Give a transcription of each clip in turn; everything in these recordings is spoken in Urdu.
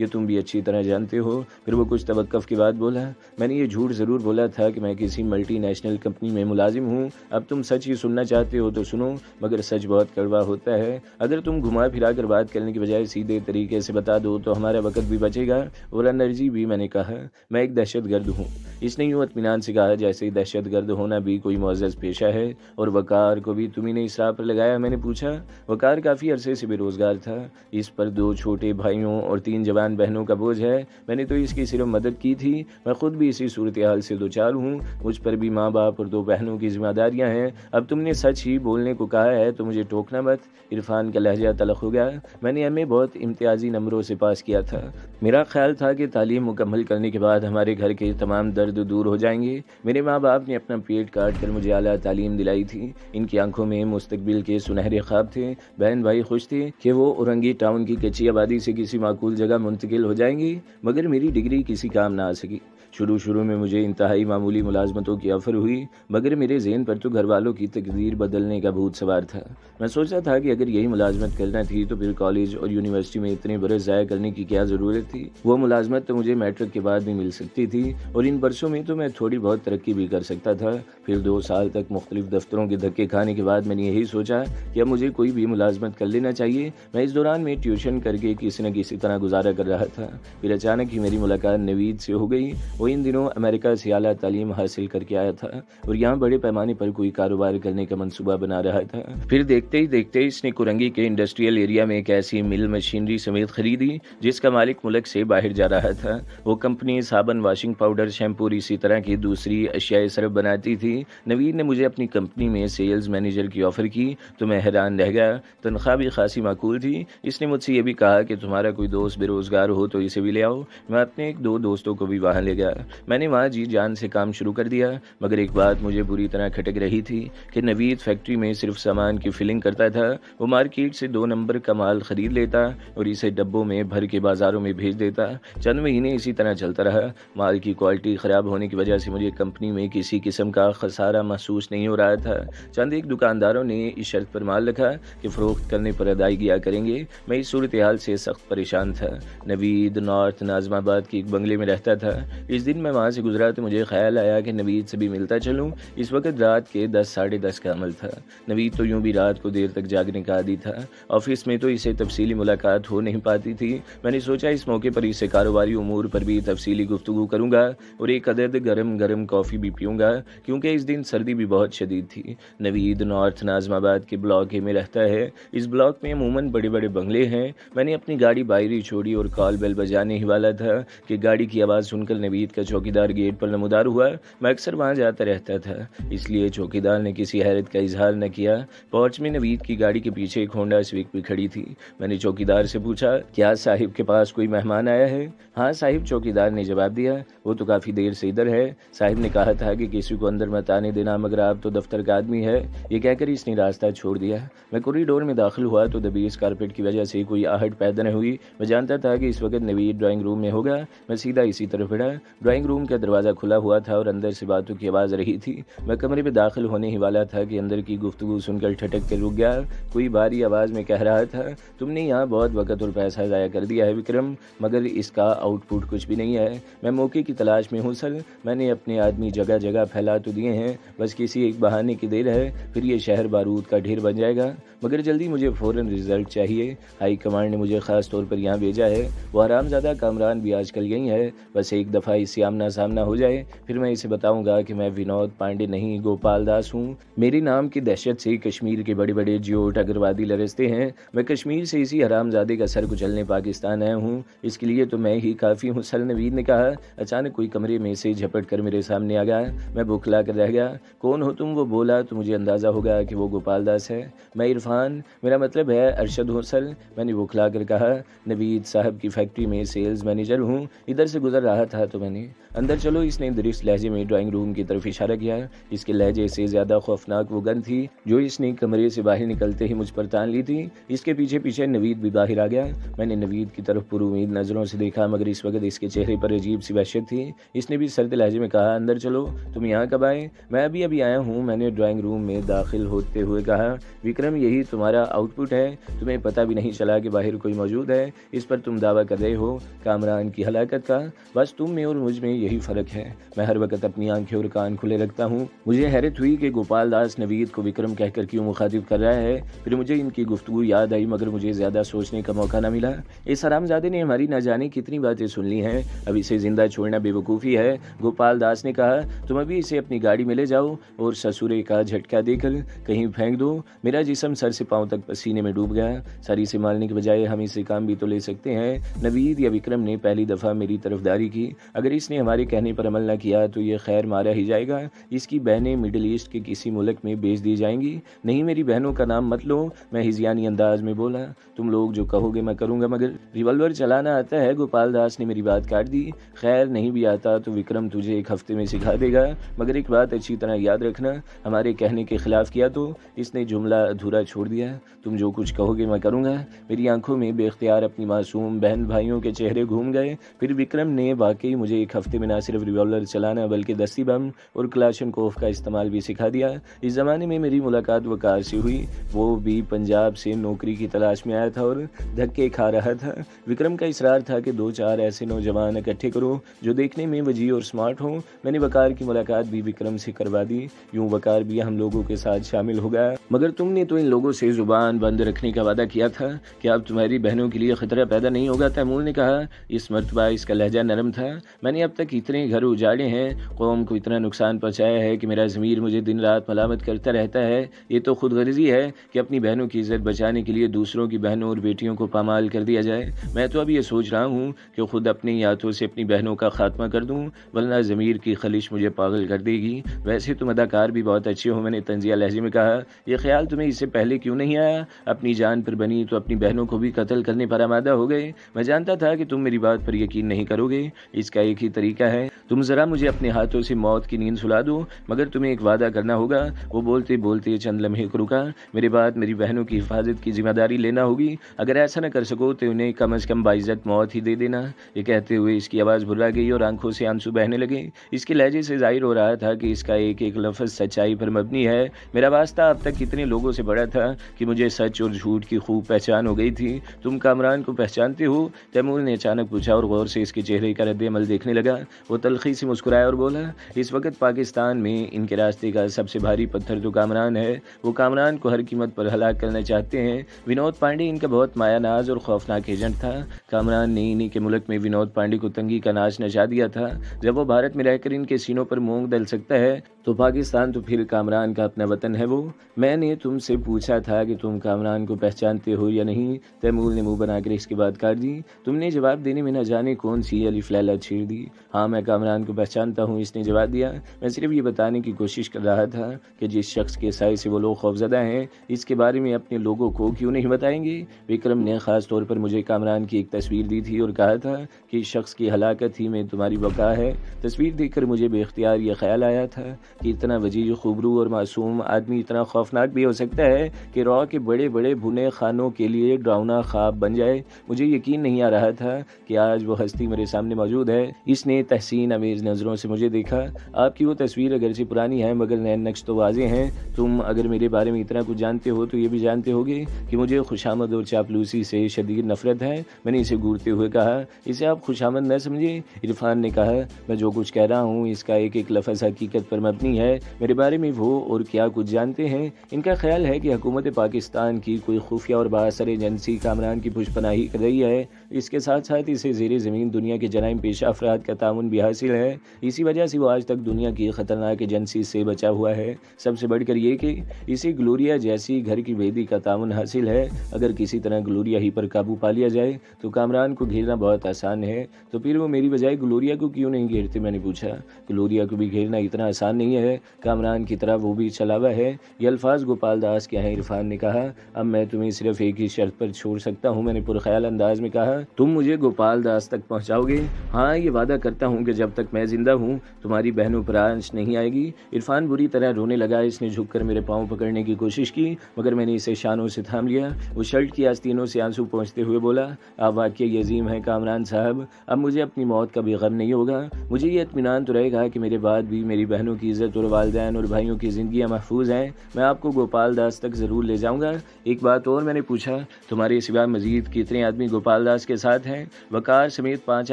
یہ تم بھی اچھی طرح جانتے ہو۔ پھر وہ کچھ توقف کے بعد بولا، میں نے یہ جھوٹ ضرور بولا تھا کہ میں کسی ملٹی نیشنل کمپنی میں ملازم ہوں۔ اب تم سچ ہی سننا چاہتے ہو تو سنو، مگر سچ بہت کڑوا ہوتا ہے۔ اگر تم گھما پھرا کر بات کرنے کی بجائے سیدھے طریقے سے بتا دو تو ہمارا وقت بھی بچے گا اور انرجی بھی۔ میں نے کہا، میں ایک دہشت گرد ہوں۔ اس نے یوں اطمینان سے کہا جیسے دہشت گرد ہونا بھی کوئی معزز پیشہ ہے۔ اور وقار کو بھی تمہیں نے اس راہ پر لگایا؟ میں نے پوچھا۔ وقار کافی عرصے سے بے روزگار تھا، اس پر 2 چھوٹے بھائیوں اور 3 جوان بہنوں کا بوجھ ہے۔ میں نے تو اس کی صرف مدد کی تھی، میں خود بھی اسی صورتحال سے دوچار ہوں۔ مجھ پر بھی ماں باپ اور 2 بہنوں کی ذمہ داریاں ہیں۔ اب تم نے سچ ہی بولنے کو کہا ہے تو مجھے ٹوکنا مت۔ عرفان کا لہجہ تلخ ہو گیا۔ میں نے ایم اے بہت امتیازی نمبروں سے پاس کیا تھا۔ میرا خیال تھا کہ تعلیم مکمل کرنے کے بعد ہمارے گھر کے تمام درد دور ہو جائیں گے۔ میرے ماں باپ نے اپنا پیٹ کاٹ کر مجھے اعلیٰ تعلیم دلائی تھی۔ ان کی آنکھوں میں مستقبل کے سنہرے خواب تھے۔ بہن بھائی خوش تھے کہ وہ اورنگی ٹاؤن کی کچی آبادی سے کسی معقول جگہ منتقل ہو جائیں گے، مگر میری ڈگری کسی کام نہ آ سکی۔ شروع میں مجھے انتہائی معمولی ملازمتوں کی آفر ہوئی، مگر میرے ذہن پر تو گھر والوں کی تقدیر بدلنے کا بھوت سوار تھا۔ میں سوچا تھا کہ اگر یہی ملازمت کرنا تھی تو پھر کالج اور یونیورسٹی میں اتنے برس ضائع کرنے کی کیا ضرورت تھی؟ وہ ملازمت تو مجھے میٹرک کے بعد بھی مل سکتی تھی، اور ان برسوں میں تو میں تھوڑی بہت ترقی بھی کر سکتا تھا۔ پھر 2 سال تک مختلف دفتروں کے دھکے کھانے کے بعد میں نے یہی سوچا کہ اب مجھے کوئی بھی ملازمت کر لینا چاہیے۔ میں اس دوران میں ٹیوشن کر کے کسی نہ کسی طرح گزارا کر رہا تھا۔ پھر اچانک ہی میری ملاقات نوید سے ہو گئی۔ وہ ان دنوں امریکہ سے اعلیٰ تعلیم حاصل کر کے آیا تھا اور یہاں بڑے پیمانے پر کوئی کاروبار کرنے کا منصوبہ بنا رہا تھا۔ پھر دیکھتے ہی دیکھتے اس نے کورنگی کے انڈسٹریل ایریا میں ایک ایسی مل مشینری سمیت خریدی جس کا مالک ملک سے باہر جا رہا تھا۔ وہ کمپنی صابن، واشنگ پاؤڈر، شیمپو اور اسی طرح کی دوسری اشیاء صرف بناتی تھی۔ نوید نے مجھے اپنی کمپنی میں سیلز مینیجر کی آفر کی تو میں حیران رہ گیا۔ تنخواہ بھی خاصی معقول تھی۔ اس نے مجھ سے یہ بھی کہا کہ تمہارا کوئی دوست بے روزگار ہو تو اسے بھی لے آؤ۔ میں اپنے 1-2 دوستوں کو بھی وہاں لے گیا۔ میں نے وہاں جی جان سے کام شروع کر دیا، مگر ایک بات مجھے بری طرح کھٹک رہی تھی کہ نوید فیکٹری میں صرف سامان کی فلنگ کرتا تھا۔ وہ مارکیٹ سے 2 نمبر کا مال خرید لیتا اور اسے ڈبوں میں بھر کے بازاروں میں بھیج دیتا۔ چند مہینے اسی طرح چلتا رہا۔ مال کی کوالٹی خراب ہونے کی وجہ سے مجھے کمپنی میں کسی قسم کا خسارہ محسوس نہیں ہو رہا تھا۔ چند ایک دکانداروں نے اس شرط پر مال رکھا کہ فروخت کرنے پر ادائیگیاں کریں گے۔ میں اس صورتحال سے سخت پریشان تھا۔ نوید نارتھ ناظم آباد کے ایک بنگلے میں رہتا تھا۔ اس دن میں وہاں سے گزرا تو مجھے خیال آیا کہ نوید سے بھی ملتا چلوں۔ اس وقت رات کے 10 ساڑھے 10 کا عمل تھا۔ نوید تو یوں بھی رات کو دیر تک جاگنے کا عادی تھا۔ آفس میں تو اسے تفصیلی ملاقات ہو نہیں پاتی تھی۔ میں نے سوچا اس موقع پر اسے کاروباری امور پر بھی تفصیلی گفتگو کروں گا اور ایک عدد گرم کافی بھی پیوں گا، کیونکہ اس دن سردی بھی بہت شدید تھی۔ نوید نارتھ ناظم آباد کے بلاک اے میں رہتا ہے۔ اس بلاک میں عموماً بڑے بڑے بنگلے ہیں۔ میں نے اپنی گاڑی باہر ہی چھوڑی اور کال بیل بجانے ہی والا تھا کہ گاڑی کی آواز سن کر نوید کا چوکیدار گیٹ پر نمودار ہوا۔ میں اکثر وہاں جاتا رہتا تھا، اس لیے چوکیدار نے کسی حیرت کا اظہار نہ کیا۔ پورچ میں نوید کی گاڑی کے پیچھے ایک ہونڈا سویک بھی کھڑی تھی۔ میں نے چوکیدار سے پوچھا، کیا صاحب کے پاس کوئی مہمان آیا ہے؟ ہاں صاحب، چوکیدار نے جواب دیا، وہ تو کافی دیر سے ادھر ہے۔ صاحب نے کہا تھا کہ کسی کو اندر مت آنے دینا، مگر آپ تو دفتر کا آدمی ہے۔ یہ کہہ کر اس نے راستہ چھوڑ دیا۔ میں کوریڈور میں داخل ہوا تو دبیس کارپیٹ کی وجہ سے کوئی آہٹ پیدا نہ ہوئی۔ میں جانتا تھا کہ اس وقت نوید ڈرائنگ روم میں ہوگا۔ میں سیدھا اسی طرف بڑھا۔ ڈرائنگ روم کا دروازہ کھلا ہوا تھا اور اندر سے باتوں کی آواز رہی تھی۔ میں کمرے میں داخل ہونے ہی والا تھا کہ اندر کی گفتگو سن کر ٹھٹک کر رک گیا۔ کوئی بھاری آواز میں کہہ رہا تھا، تم نے یہاں بہت وقت اور پیسہ ضائع کر دیا ہے وکرم، مگر اس کا آؤٹ پٹ کچھ بھی نہیں ہے۔ میں موقع کی تلاش میں ہوں سر۔ میں نے اپنے آدمی جگہ جگہ پھیلا تو دیے ہیں، بس کسی ایک بہانے کی دیر ہے، پھر یہ شہر بارود کا ڈھیر بن جائے گا، مگر جلدی مجھے فوراً رزلٹ چاہیے۔ ہائی کمانڈ نے مجھے خاص طور پر یہاں بھیجا ہے۔ وہ حرامزادہ کامران بھی آج کل یہی ہے، بس ایک دفعہ اس سے آمنا سامنا ہو جائے، پھر میں اسے بتاؤں گا کہ میں ونود پانڈے نہیں گوپال داس ہوں۔ میرے نام کی دہشت سے کشمیر کے بڑے بڑے جیوٹ اگروادی لرزتے ہیں۔ میں کشمیر سے اسی حرامزادے کا سر کچلنے پاکستان آیا ہوں، اس کے لیے تو میں ہی کافی ہوں سر، نوید نے کہا۔ اچانک کوئی کمرے میں سے جھپٹ کر میرے سامنے آ گیا۔ میں بوکھلا کر رہ گیا۔ کون ہو تم؟ وہ بولا تو مجھے اندازہ ہوگا کہ وہ گوپال داس ہے۔ میں عرفان، میرا مطلب ہے ارشد ہوں سر، میں نے بوکھلا کر کہا۔ نوید صاحب کی فیکٹری میں سیلز مینیجر ہوں، ادھر سے گزر رہا تھا تو میں نے نے۔ اندر چلو، اس نے درست لہجے میں ڈرائنگ روم کی طرف اشارہ کیا۔ اس کے لہجے سے زیادہ خوفناک وہ گند تھی جو اس نے کمرے سے باہر نکلتے ہی مجھ پر تان لی تھی۔ اس کے پیچھے پیچھے نوید بھی باہر آ گیا۔ میں نے نوید کی طرف پر امید نظروں سے دیکھا، مگر اس وقت اس کے چہرے پر عجیب سی وحشت تھی۔ اس نے بھی سرد لہجے میں کہا، اندر چلو، تم یہاں کب آئے؟ میں ابھی آیا ہوں، میں نے ڈرائنگ روم میں داخل ہوتے ہوئے کہا۔ وکرم، یہی تمہارا آؤٹ پٹ ہے؟ تمہیں پتہ بھی نہیں چلا کہ باہر کوئی موجود ہے؟ اس پر تم دعویٰ کر رہے ہو کامران کی ہلاکت کا؟ بس تم میں اور مجھ میں یہی فرق ہے۔ میں ہر وقت اپنی آنکھیں اور کان کھلے رکھتا ہوں۔ مجھے حیرت ہوئی کہ گوپال داس نوید کو وکرم کہہ کر کیوں مخاطب کر رہا ہے۔ پھر مجھے ان کی گفتگو یاد آئی، مگر مجھے زیادہ سوچنے کا موقع نہ ملا۔ اس حرامزادے نے ہماری نہ جانے کتنی باتیں سن لی ہیں، اب اسے زندہ چھوڑنا بے وقوفی ہے۔ گوپال داس نے کہا، تم ابھی اسے اپنی گاڑی میں لے جاؤ اور سسورے کا جھٹکا دے کر کہیں پھینک دو۔ میرا جسم سر سے پاؤں تک پسینے میں ڈوب گیا۔ ساری سے مارنے کے بجائے ہم اسے کام بھی تو لے سکتے ہیں۔ نوید یا وکرم نے پہلی دفعہ میری طرفداری کی، اگر اس نے ہمارے کہنے پر عمل نہ کیا تو یہ خیر مارا ہی جائے گا۔ اس کی بہنیں مڈل ایسٹ کے کسی ملک میں بیچ دی جائیں گی۔ نہیں، میری بہنوں کا نام مت لو، میں ہذیانی انداز میں بولا۔ تم لوگ جو کہو گے میں کروں گا، مگر ریوالور چلانا آتا ہے؟ گوپال داس نے میری بات کاٹ دی۔ خیر، نہیں بھی آتا تو وکرم تجھے ایک ہفتے میں سکھا دے گا، مگر ایک بات اچھی طرح یاد رکھنا، ہمارے کہنے کے خلاف کیا تو۔ اس نے جملہ ادھورا چھوڑ دیا۔ تم جو کچھ کہو گے میں کروں گا۔ میری آنکھوں میں بے اختیار اپنی معصوم بہن بھائیوں کے چہرے گھوم گئے۔ پھر وکرم نے واقعی مجھے ایک ہفتے میں نہ صرف ریوالور چلانا بلکہ دستی بم اور کلاشنکوف کا استعمال بھی سکھا دیا۔ اس زمانے میں میری ملاقات وقار سے ہوئی، وہ بھی پنجاب سے نوکری کی تلاش میں آیا تھا اور دھکے کھا رہا تھا۔ وکرم کا اصرار تھا کہ 2-4 ایسے نوجوان اکٹھے کرو جو دیکھنے میں وجیح اور سمارٹ ہوں۔ میں نے وقار کی ملاقات بھی وکرم سے کروا دی، یوں وقار بھی ہم لوگوں کے ساتھ شامل ہو گیا۔ مگر تم نے تو ان لوگوں سے زبان بند رکھنے کا وعدہ کیا تھا کہ اب تمہاری بہنوں کے لیے خطرہ پیدا نہیں ہوگا، تیمور نے کہا۔ اس مرتبہ اس کا لہجہ نرم تھا۔ میں نے اب تک اتنے گھر اجاڑے ہیں، قوم کو اتنا نقصان پہنچایا ہے کہ میرا ضمیر مجھے دن رات ملامت کرتا رہتا ہے۔ یہ تو خود غرضی ہے کہ اپنی بہنوں کی عزت بچانے کے لیے دوسروں کی بہنوں اور بیٹیوں کو پامال کر دیا جائے۔ میں تو اب یہ سوچ رہا ہوں کہ خود اپنے ہاتھوں سے اپنی بہنوں کا خاتمہ کر دوں، ورنہ ضمیر کی خلش مجھے پاگل کر دے گی۔ ویسے تم اداکار بھی بہت اچھے ہو، میں نے طنزیہ لہجے میں کہا۔ یہ خیال تمہیں اس سے پہلے کیوں نہیں آیا؟ اپنی جان پر بنی تو اپنی بہنوں کو بھی قتل کرنے پر آمادہ ہو گئے۔ میں جانتا تھا کہ تم میری بات پر یقین نہیں کرو گے۔ اس کا ایک ہی طریقہ ہے، تم ذرا مجھے اپنے ہاتھوں سے موت کی نیند سلا دو، مگر تمہیں ایک وعدہ کرنا ہوگا۔ وہ بولتے بولتے چند لمحے کو رکا۔ میرے بعد میری بہنوں کی حفاظت کی ذمہ داری لینا ہوگی، اگر ایسا نہ کر سکو تو انہیں کم از کم باعزت موت ہی دے دینا۔ یہ کہتے ہوئے اس کی آواز بھرا گئی اور آنکھوں سے آنسو بہنے لگے۔ اس کے لہجے سے ظاہر ہو رہا تھا کہ اس کا ایک ایک لفظ سچائی پر مبنی ہے۔ میرا واسطہ اب تک کتنے لوگوں سے بڑا تھا کہ مجھے سچ اور جھوٹ کی خوب پہچان ہو گئی تھی۔ تم کامران کو پہچانتے ہو؟ تیمور نے اچانک پوچھا اور غور سے اس کے چہرے کا رد عمل دیکھنے لگا۔ وہ تلخی سے مسکرایا اور بولا، اس وقت پاکستان میں ان کے راستے کا سب سے بھاری پتھر تو کامران ہے۔ وہ کامران کو ہر قیمت پر ہلاک کرنا چاہتے ہیں۔ ونود پانڈے ان کا بہت مایا ناز اور خوفناک ایجنٹ تھا۔ کامران نے انہی کے ملک میں ونود پانڈے کو تنگی کا ناچ نچا دیا تھا۔ جب وہ بھارت میں رہ کر ان کے سینوں پر مونگ ڈل سکتا ہے تو پاکستان تو پھر کامران کا اپنا وطن ہے۔ وہ میں نے تم سے پوچھا تھا کہ تم کامران کو پہچانتے ہو یا نہیں؟ تیمور نے منہ بنا کر اس کی بات کاٹ دی۔ تم نے جواب دینے میں نہ جانے کون سی الف لیلا چھیڑ دی۔ ہاں، میں کامران کو پہچانتا ہوں، اس نے جواب دیا۔ میں صرف یہ بتانے کی کوشش کر رہا تھا کہ جس شخص کے سائے سے وہ لوگ خوفزدہ ہیں، اس کے بارے میں اپنے لوگوں کو کیوں نہیں بتائیں گے؟ وکرم نے خاص طور پر مجھے کامران کی ایک تصویر دی تھی اور کہا تھا کہ اس شخص کی ہلاکت ہی میں تمہاری بقا ہے۔ تصویر دیکھ کر مجھے بے اختیار یہ خیال آیا تھا کہ اتنا وجیح، خوبرو اور معصوم آدمی اتنا خوفناک بھی ہو سکتا ہے کہ را کے بڑے بڑے بھنے خانوں کے لیے ڈراؤنا خواب بن جائے۔ مجھے یقین نہیں آ رہا تھا کہ آج وہ ہستی میرے سامنے موجود ہے۔ اس نے تحسین امیز نظروں سے مجھے دیکھا۔ آپ کی وہ تصویر اگرچہ پرانی ہے مگر نین نقش تو واضح ہیں۔ تم اگر میرے بارے میں اتنا کچھ جانتے ہو تو یہ بھی جانتے ہوگے کہ مجھے خوشامد اور چاپلوسی سے شدید نفرت ہے۔ میں نے اسے گورتے ہوئے کہا، اسے آپ خوشامد نہ سمجھے۔ عرفان نے کہا، میں جو کچھ کہہ رہا ہوں اس کا ایک ایک لفظ حقیقت پر مبنی ہے۔ میرے بارے میں وہ اور کیا کچھ جانتے ہیں؟ ان کا خیال ہے کہ حکومت پاکستان کی کوئی خفیہ اور بااثر ایجنسی کامران کی پشت پناہی کر رہی ہے۔ اس کے ساتھ ساتھ اسے زیر زمین دنیا کے جرائم پیشہ افراد کا تعاون بھی حاصل ہے۔ اسی وجہ سے وہ آج تک دنیا کی خطرناک ایجنسی سے بچا ہوا ہے۔ سب سے بڑھ کر یہ کہ اسے گلوریا جیسی گھر کی بیدی کا تعاون حاصل ہے۔ اگر کسی طرح گلوریا ہی پر قابو پا لیا جائے تو کامران کو گھیرنا بہت آسان ہے۔ تو پھر وہ میری بجائے گلوریا کو کیوں نہیں گھیرتے؟ میں نے پوچھا۔ گلوریا کو بھی گھیرنا اتنا آسان نہیں ہے، کامران کی طرح وہ بھی چلا ہوا ہے۔ یہ الفاظ گوپال داس کے ہیں، عرفان نے کہا۔ اب میں تمہیں صرف ایک ہی شرط پر چھوڑ سکتا ہوں، میں نے پرخیال انداز میں کہا۔ تم مجھے گوپال داس تک پہنچاؤ گے؟ ہاں، یہ وعدہ کرتا ہوں کہ جب تک میں زندہ ہوں تمہاری بہنوں پر آنچ نہیں آئے گی۔ عرفان بری طرح رونے لگا۔ اس نے جھک کر میرے پاؤں پکڑنے کی کوشش کی مگر میں نے اسے شانوں سے تھام لیا۔ وہ شرٹ کی آستینوں سے آنسو پہنچتے ہوئے بولا، آپ واقعی عظیم ہیں کامران صاحب، اب مجھے اپنی موت کا بھی غم نہیں ہوگا۔ مجھے یہ اطمینان تو رہے گا کہ میرے بعد بھی میری بہنوں کی عزت اور والدین اور بھائیوں کی زندگیاں محفوظ ہیں۔ میں آپ کو گوپال داس تک ضرور لے جاؤں گا۔ ایک بات اور میں نے پوچھا، تمہارے سوا مزید کتنے آدمی گوپال داس کے ساتھ ہیں؟ وقار سمیت 5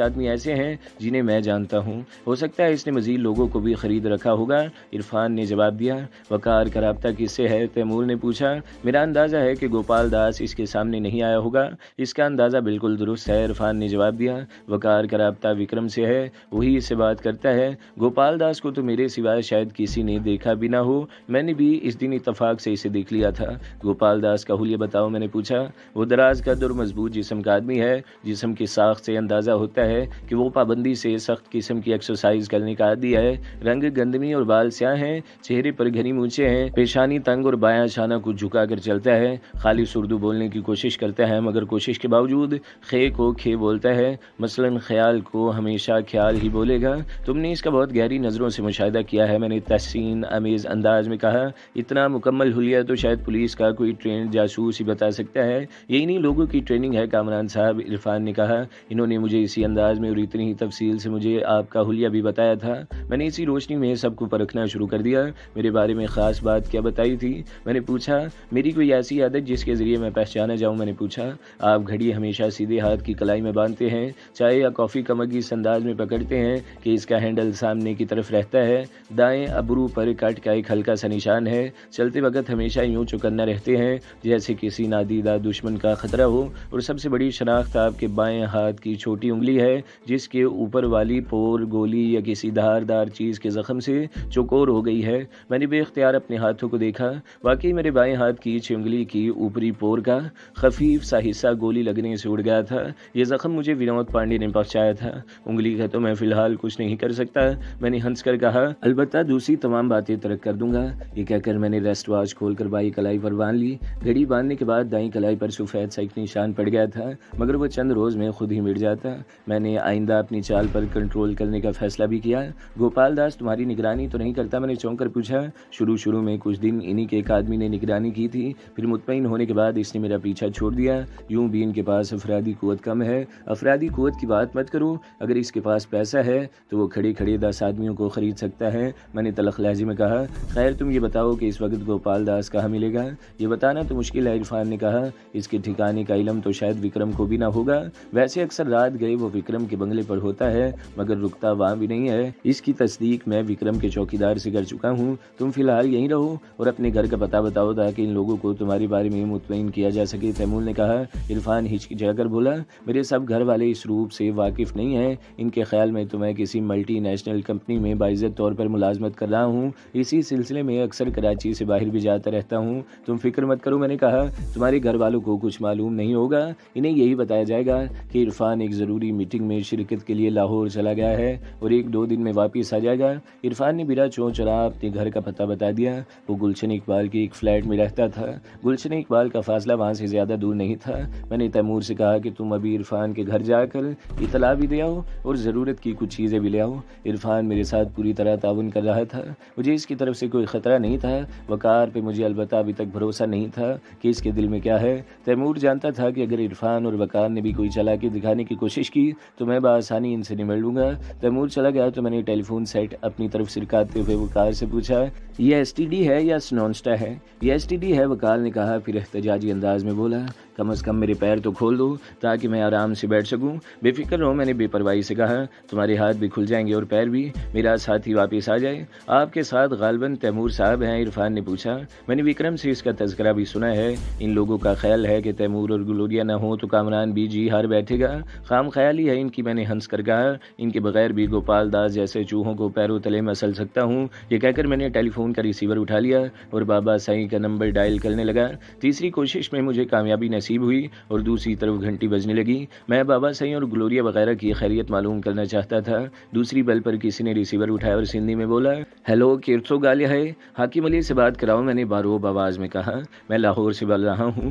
آدمی ایسے ہیں جنہیں میں جانتا ہوں، ہو سکتا ہے اس نے مزید لوگوں کو بھی خرید رکھا ہوگا، عرفان نے جواب دیا۔ وقار کا رابطہ کس سے ہے؟ تیمور نے پوچھا۔ میرا اندازہ ہے کہ گوپال داس اس کے سامنے نہیں آیا ہوگا۔ اس کا اندازہ بالکل درست ہے، عرفان نے جواب دیا۔ وقار کا رابطہ وکرم سے ہے، وہی اس سے بات کرتا ہے۔ گوپال داس کو تو میرے سوائے شاید کسی نے دیکھا بھی نہ ہو، میں نے بھی اس دن اتفاق سے اسے دیکھ لیا تھا۔ گوپال داس کا حلیہ بتاؤ، میں نے پوچھا۔ وہ دراز قد اور مضبوط جسم کا آدمی ہے، جسم کی ساخت سے اندازہ ہوتا ہے کہ وہ پابندی سے سخت قسم کی ایکسرسائز کرنے کا عادی ہے۔ رنگ گندمی اور بال سیاہ ہیں، چہرے پر گھنی مونچھیں ہیں، پیشانی تنگ اور بایاں شانہ کچھ جھکا کر چلتا ہے۔ خالص اردو بولنے کی کوشش کرتا ہے مگر کوشش کے باوجود خے کو کھے بولتا ہے، مثلاً خیال کو ہمیشہ خیال ہی بولے گا۔ تم نے اس کا بہت گہری نظروں سے مشاہدہ کیا ہے، میں نے تحسین آمیز انداز میں کہا۔ اتنا مکمل حلیہ تو شاید پولیس کا کوئی ٹرینڈ جاسوس ہی بتا سکتا ہے، یہ انہی لوگوں کی ٹریننگ ہے کامران صاحب، عرفان نے کہا۔ انہوں نے مجھے اسی انداز میں اور اتنی ہی تفصیل سے مجھے آپ کا حلیہ بھی بتایا تھا۔ میں نے اسی روشنی میں سب کو پرکھنا شروع کر دیا۔ میرے بارے میں خاص بات کیا بتائی تھی؟ میں نے پوچھا۔ میری کوئی ایسی عادت جس کے ذریعے میں پہچانا جاؤں؟ میں نے پوچھا۔ آپ گھڑی ہمیشہ سیدھے ہاتھ کی کلائی میں باندھتے ہیں، چائے یا کافی کا مگ اس انداز میں پکڑتے ہیں کہ اس کا ہینڈل سامنے کی طرف رہتا ہے، دائیں ابرو پر کٹ کا ایک ہلکا سا نشان ہے، چلتے وقت ہمیشہ یوں چوکنا رہتے ہیں جیسے کسی نادیدہ دشمن کا خطرہ ہو، اور سب سے بڑی شناخت آپ کے بائیں ہاتھ کی چھوٹی انگلی ہے جس کے اوپر والی پور گولی یا کسی دھاردار چیز کے زخم سے چوکور ہو گئی ہے۔ میں نے بے اختیار اپنے ہاتھوں کو دیکھا، واقعی میرے بائیں ہاتھ کی انگلی کی اوپری پور کا خفیف سا حصہ گولی لگنے سے اڑ گیا تھا۔ یہ زخم مجھے ونود پانڈے نے پہنچایا تھا۔ انگلی کا تو میں فی الحال کچھ نہیں کر سکتا، میں نے ہنس کر کہا، البتہ دوسری تمام باتیں ترک کر دوں گا۔ یہ کہہ کر میں نے ریسٹ واچ کھول کر بائیں کلائی پر باندھ لی۔ گھڑی باندھنے کے بعد دائیں کلائی پر سفید سا ایک نشان پڑ گیا تھا مگر وہ چند روز میں خود ہی مٹ جاتا۔ میں نے آئندہ اپنی چال پر کنٹرول کرنے کا فیصلہ بھی کیا۔ گوپال داس تمہاری نگرانی تو نہیں کرتا؟ میں نے چونک کر پوچھا۔ شروع میں کچھ دن انہی کے ایک آدمی نے نگرانی کی تھی، پھر مطمئن ہونے کے بعد اس نے میرا پیچھا چھوڑ دیا۔ یوں بھی ان کے پاس افرادی قوت کم ہے۔ افرادی قوت کی بات مت کرو، اگر اس کے پاس پیسہ ہے تو وہ کھڑے کھڑے 10 آدمیوں کو خرید سکتا ہے، میں نے تلخ لہجے میں کہا۔ خیر تم یہ بتاؤ کہ اس وقت گوپال داس کہاں ملے گا؟ یہ بتانا تو مشکل ہے، عرفان نے کہا۔ اس کے ٹھکانے کا علم تو شاید وکرم کو بھی نہ ہوگا، ویسے اکثر رات گئے وہ وکرم کے بنگلے پر ہوتا ہے مگر رکتا وہاں بھی نہیں ہے۔ اس کی تصدیق میں وکرم کے چوکیدار سے کر چکا ہوں۔ تم فی الحال یہیں رہو اور اپنے گھر کا پتہ بتاؤ تاکہ ان لوگوں کو تمہارے بارے میں مطمئن کیا جا سکے، تیمور نے کہا۔ عرفان ہچکچا کر بولا، میرے سب گھر والے اس روپ سے واقف نہیں ہیں، ان کے خیال میں تو میں کسی ملٹی نیشنل کمپنی میں باعزت طور پر ملازمت کر رہا ہوں، اسی سلسلے میں اکثر کراچی سے باہر بھی جاتا رہتا ہوں۔ تم فکر مت کرو، میں نے کہا، تمہارے گھر والوں کو کچھ معلوم نہیں ہوگا، انہیں یہی بتایا جائے گا کہ عرفان ایک ضروری میٹنگ میں شرکت کے لیے لاہور چلا گیا ہے اور 1-2 دن میں واپس آ جائے گا۔ عرفان نے بلا چون چرا اپنے گھر کا پتہ بتا دیا۔ وہ گلشن اقبال کے ایک فلیٹ میں رہتا تھا۔ گلشن اقبال کا فاصلہ وہاں سے زیادہ دور نہیں تھا۔ میں نے تیمور سے کہا کہ تم ابھی عرفان کے گھر جا کر اطلاع بھی دے آؤ اور ضرورت کی کچھ چیزیں بھی لے آؤ۔ عرفان میرے ساتھ پوری طرح تعاون کر رہا تھا، مجھے اس کی طرف سے کوئی خطرہ نہیں تھا۔ وقار پہ مجھے البتہ ابھی تک بھروسہ نہیں تھا کہ اس کے دل میں کیا ہے۔ تیمور جانتا تھا کہ اگر عرفان اور وقار نے بھی کوئی چالاکی دکھانے کی کوشش کی تو میں بآسانی ان سے نمٹ لوں گا۔ تیمور چلا گیا تو میں نے ٹیلی فون سیٹ اپنی طرف سرکاتے ہوئے وقار سے پوچھا، یہ ایس ٹی ڈی ہے یا سنونسٹا ہے؟ یہ ایس ٹی ڈی ہے، وقار نے کہا، پھر احتجاجی انداز میں بولا، کم از کم میرے پیر تو کھول دو تاکہ میں آرام سے بیٹھ سکوں۔ بے فکر رہو، میں نے بے پرواہی سے کہا، تمہارے ہاتھ بھی کھل جائیں گے اور پیر بھی، میرا ساتھی واپس آ جائے۔ آپ کے ساتھ غالباً تیمور صاحب ہیں؟ عرفان نے پوچھا۔ میں نے وکرم سے اس کا تذکرہ بھی سنا ہے، ان لوگوں کا خیال ہے کہ تیمور اور گلوریا نہ ہو تو کامران بھی جی ہار بیٹھے گا، خام خیالی ہے ان کی، میں نے ہنس کر کہا، ان کے بغیر بھی گوپال داس جیسے چوہوں کو پیروں تلے مسل سکتا ہوں۔ یہ کہہ کر میں نے ٹیلی فون کا ریسیور اٹھا لیا اور بابا سائیں کا نمبر ڈائل کرنے لگا۔ تیسری کوشش میں مجھے کامیابی نصیب ہوئی اور دوسری طرف گھنٹی بجنے لگی۔ میں بابا سائیں اور گلوریا وغیرہ کی خیریت معلوم کرنا چاہتا تھا۔ دوسری بل پر کسی نے ریسیور اٹھایا اور سندھی میں بولا، ہیلو، کیرتھو گالیا ہے؟ حاکم علی سے بات کراؤ، میں نے باروب آواز میں کہا۔ میں لاہور سے بول رہا ہوں۔